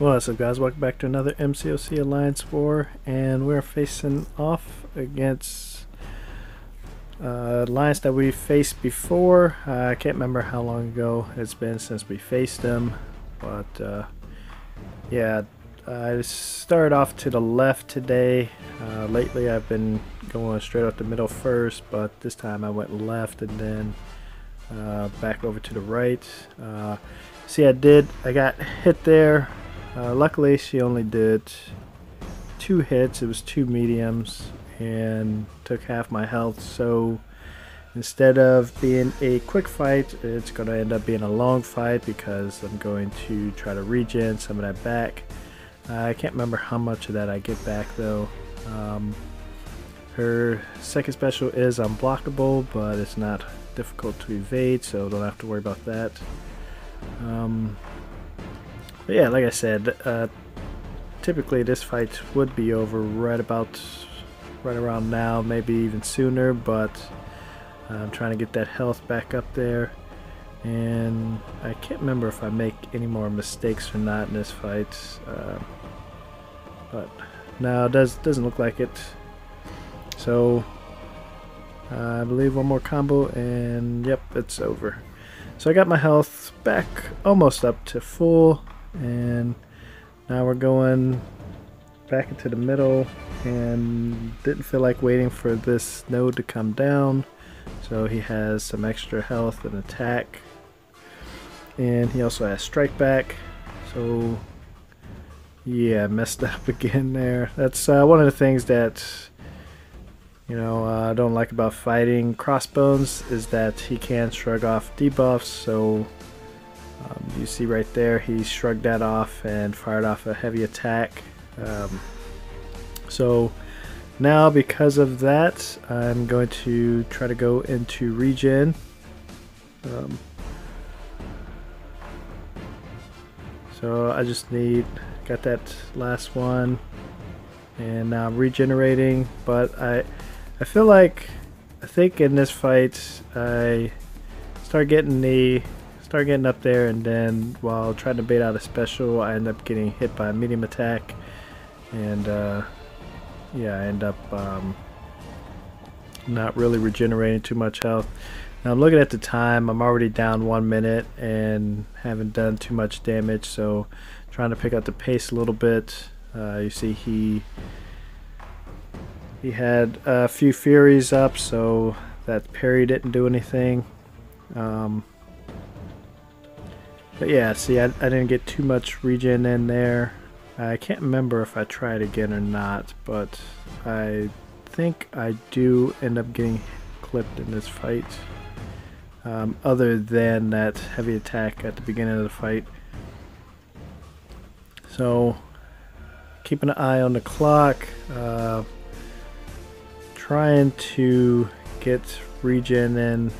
What's up, guys? Welcome back to another MCOC Alliance War, and we're facing off against alliance that we faced before. I can't remember how long ago it's been since we faced them, but yeah, I started off to the left today. Lately I've been going straight up the middle first, but this time I went left and then back over to the right. See, I got hit there. Luckily she only did 2 hits. It was 2 mediums and took half my health, so instead of being a quick fight, it's going to end up being a long fight because I'm going to try to regen some of that back. I can't remember how much of that I get back though. Her second special is unblockable, but it's not difficult to evade, so don't have to worry about that. But yeah, like I said, typically this fight would be over right around now, maybe even sooner, but I'm trying to get that health back up there, and I can't remember if I make any more mistakes or not in this fight, but no, it doesn't look like it. So I believe one more combo and yep, it's over. So I got my health back almost up to full, and now we're going back into the middle, and didn't feel like waiting for this node to come down, so he has some extra health and attack, and he also has strike back. So yeah, messed up again there. That's one of the things that I don't like about fighting Crossbones, is that he can shrug off debuffs. So you see right there, he shrugged that off and fired off a heavy attack. So now because of that, I'm going to try to go into regen. So I just got that last one, and now I'm regenerating, but I think in this fight I start getting up there, and then while trying to bait out a special, I end up getting hit by a medium attack, and yeah, I end up not really regenerating too much health. Now I'm looking at the time, I'm already down 1 minute and haven't done too much damage, so trying to pick up the pace a little bit. You see he had a few Furies up, so that parry didn't do anything. But yeah, see, I didn't get too much regen in there. I can't remember if I tried again or not, but I think I do end up getting clipped in this fight, other than that heavy attack at the beginning of the fight. So keeping an eye on the clock, trying to get regen in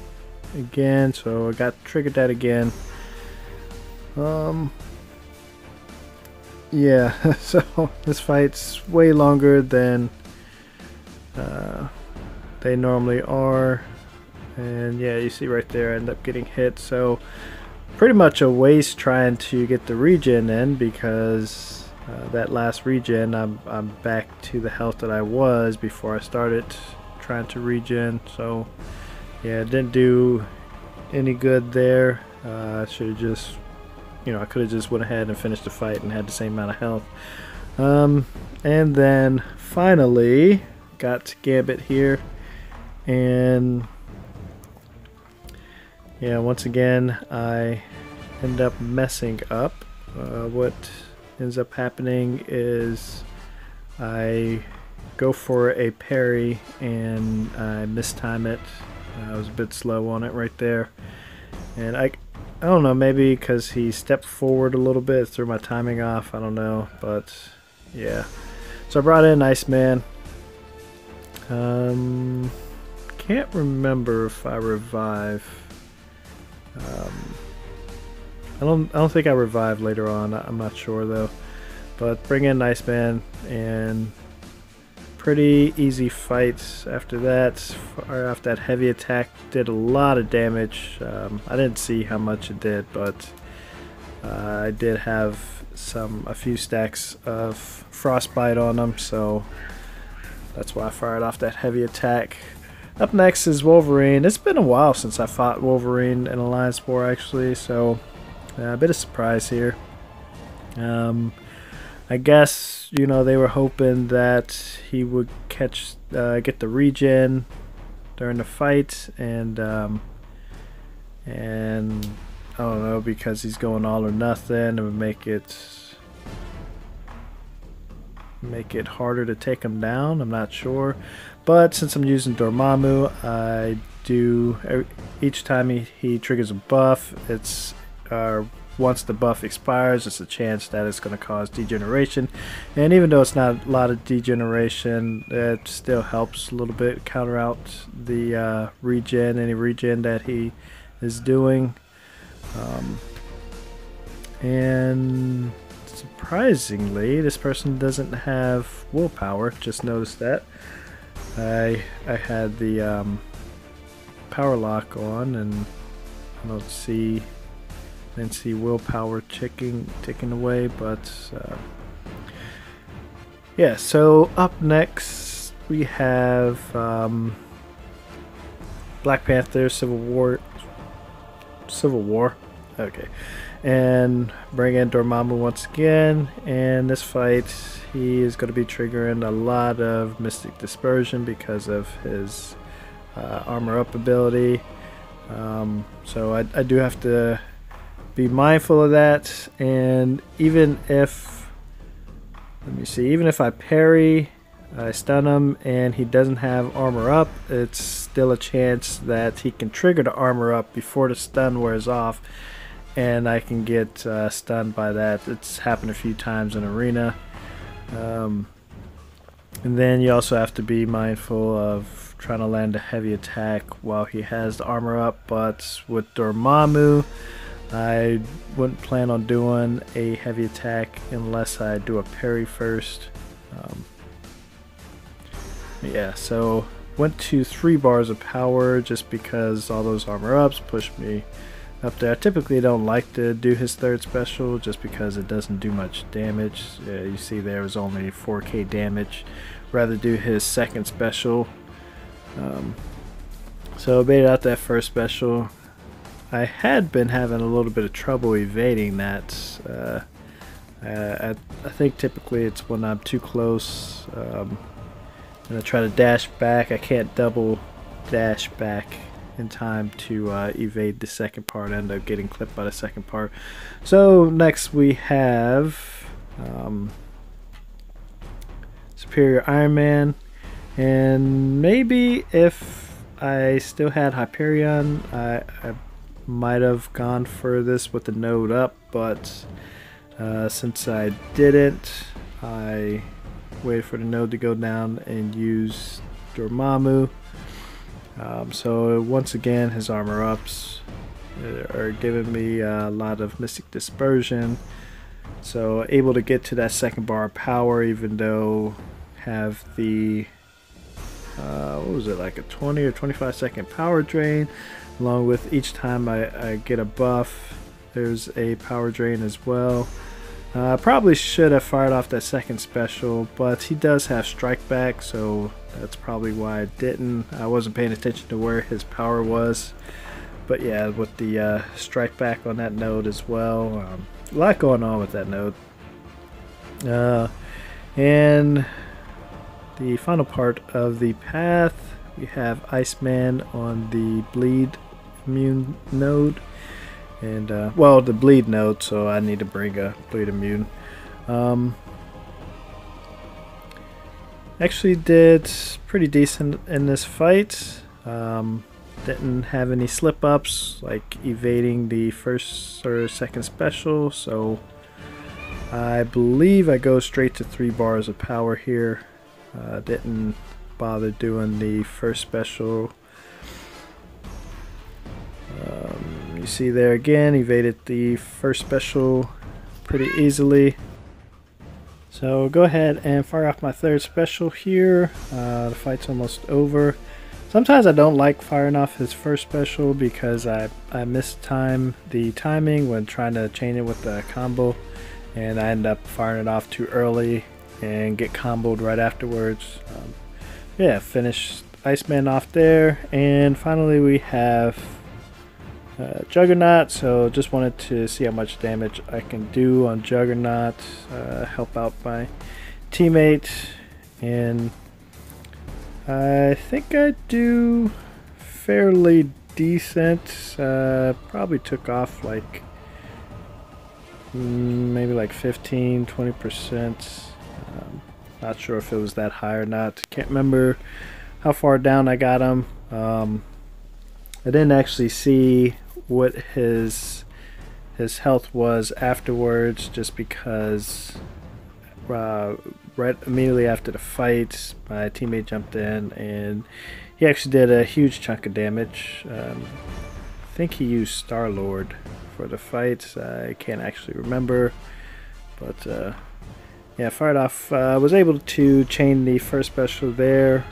again, so I got triggered that again. Yeah, so this fight's way longer than they normally are, and yeah, you see right there, I end up getting hit. So pretty much a waste trying to get the regen in, because that last regen, I'm back to the health that I was before I started trying to regen. So yeah, it didn't do any good there. I should have just, I could have just went ahead and finished the fight and had the same amount of health. And then finally got Gambit here, and yeah, once again I end up messing up. What ends up happening is I go for a parry and I mistime it. I was a bit slow on it right there, and I don't know, maybe because he stepped forward a little bit, threw my timing off, I don't know, but yeah. So I brought in Iceman. Can't remember if I revive. I don't think I revived later on, I'm not sure though. But bring in Iceman, and pretty easy fights after that. Fire off that heavy attack, did a lot of damage. I didn't see how much it did, but I did have a few stacks of frostbite on them, so that's why I fired off that heavy attack. Up next is Wolverine. It's been a while since I fought Wolverine in Alliance War, actually, so a bit of surprise here. I guess, you know, they were hoping that he would get the regen during the fight, and I don't know, because he's going all or nothing, it would make it harder to take him down. I'm not sure, but since I'm using Dormammu, I do each time he triggers a buff, it's once the buff expires, it's a chance that it's going to cause degeneration, and even though it's not a lot of degeneration, it still helps a little bit counter out the any regen that he is doing. And surprisingly, this person doesn't have willpower. Just noticed that. I had the power lock on, and I don't see willpower ticking away. But yeah. So up next we have Black Panther, Civil War. Okay. And bring in Dormammu once again, and this fight he is going to be triggering a lot of Mystic Dispersion because of his armor up ability, so I do have to be mindful of that. And even if I parry, I stun him, and he doesn't have armor up, it's still a chance that he can trigger the armor up before the stun wears off, and I can get stunned by that. It's happened a few times in Arena. And then you also have to be mindful of trying to land a heavy attack while he has the armor up. But with Dormammu, I wouldn't plan on doing a heavy attack unless I do a parry first. Yeah, so went to 3 bars of power just because all those armor ups pushed me up there. I typically don't like to do his third special just because it doesn't do much damage. You see there was only 4k damage. Rather do his second special. So I made out that first special. I had been having a little bit of trouble evading that. I think typically it's when I'm too close and I try to dash back. I can't double dash back in time to evade the second part. I end up getting clipped by the second part. So next we have Superior Iron Man, and maybe if I still had Hyperion, I might have gone for this with the node up, but since I didn't, I waited for the node to go down and use Dormammu. So once again, his armor ups are giving me a lot of Mystic Dispersion, so able to get to that second bar of power, even though have the what was it, like a 20 or 25 second power drain, along with each time I get a buff there's a power drain as well. Probably should have fired off that second special, but he does have strike back, so that's probably why I didn't. I wasn't paying attention to where his power was. But yeah, with the strike back on that node as well. A lot going on with that node. And the final part of the path, we have Iceman on the bleed immune node. And well, the bleed node, so I need to bring a bleed immune. Actually did pretty decent in this fight. Didn't have any slip ups like evading the first or second special, so I believe I go straight to 3 bars of power here. Didn't bother doing the first special. You see there again, evaded the first special pretty easily. So go ahead and fire off my third special here. The fight's almost over. Sometimes I don't like firing off his first special because I mistime the timing when trying to chain it with the combo, and I end up firing it off too early and get comboed right afterwards. Yeah, finish Iceman off there, and finally we have Juggernaut. So just wanted to see how much damage I can do on Juggernaut, help out my teammate, and I think I do fairly decent. Probably took off like maybe like 15-20%. Not sure if it was that high or not. Can't remember how far down I got him. I didn't actually see what his health was afterwards, just because right immediately after the fight, my teammate jumped in and he actually did a huge chunk of damage. I think he used Star-Lord for the fight. I can't actually remember, but yeah, fired off. Was able to chain the first special there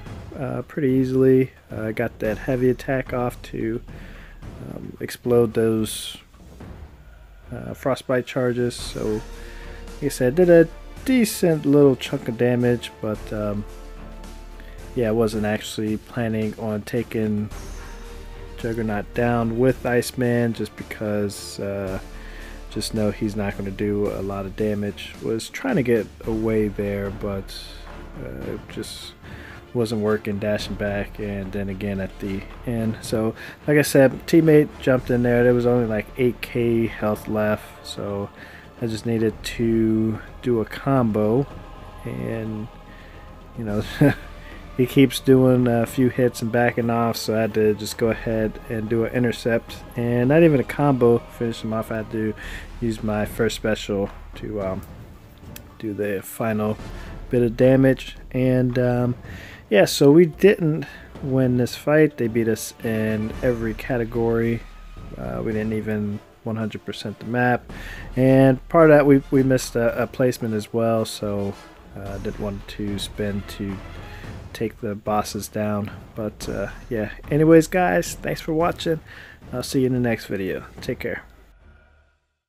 pretty easily. Got that heavy attack off to explode those frostbite charges. So, like I said, did a decent little chunk of damage, but yeah, I wasn't actually planning on taking Juggernaut down with Iceman, just because just know he's not going to do a lot of damage. Was trying to get away there, but just wasn't working, dashing back, and then again at the end. So like I said, teammate jumped in there. There was only like 8k health left, so I just needed to do a combo, and you know he keeps doing a few hits and backing off, so I had to just go ahead and do an intercept, and not even a combo, finish him off. I had to use my first special to do the final bit of damage, and yeah, so we didn't win this fight. They beat us in every category. We didn't even 100% the map, and part of that we missed a placement as well, so didn't want to spend to take the bosses down. But yeah, anyways guys, thanks for watching. I'll see you in the next video. Take care.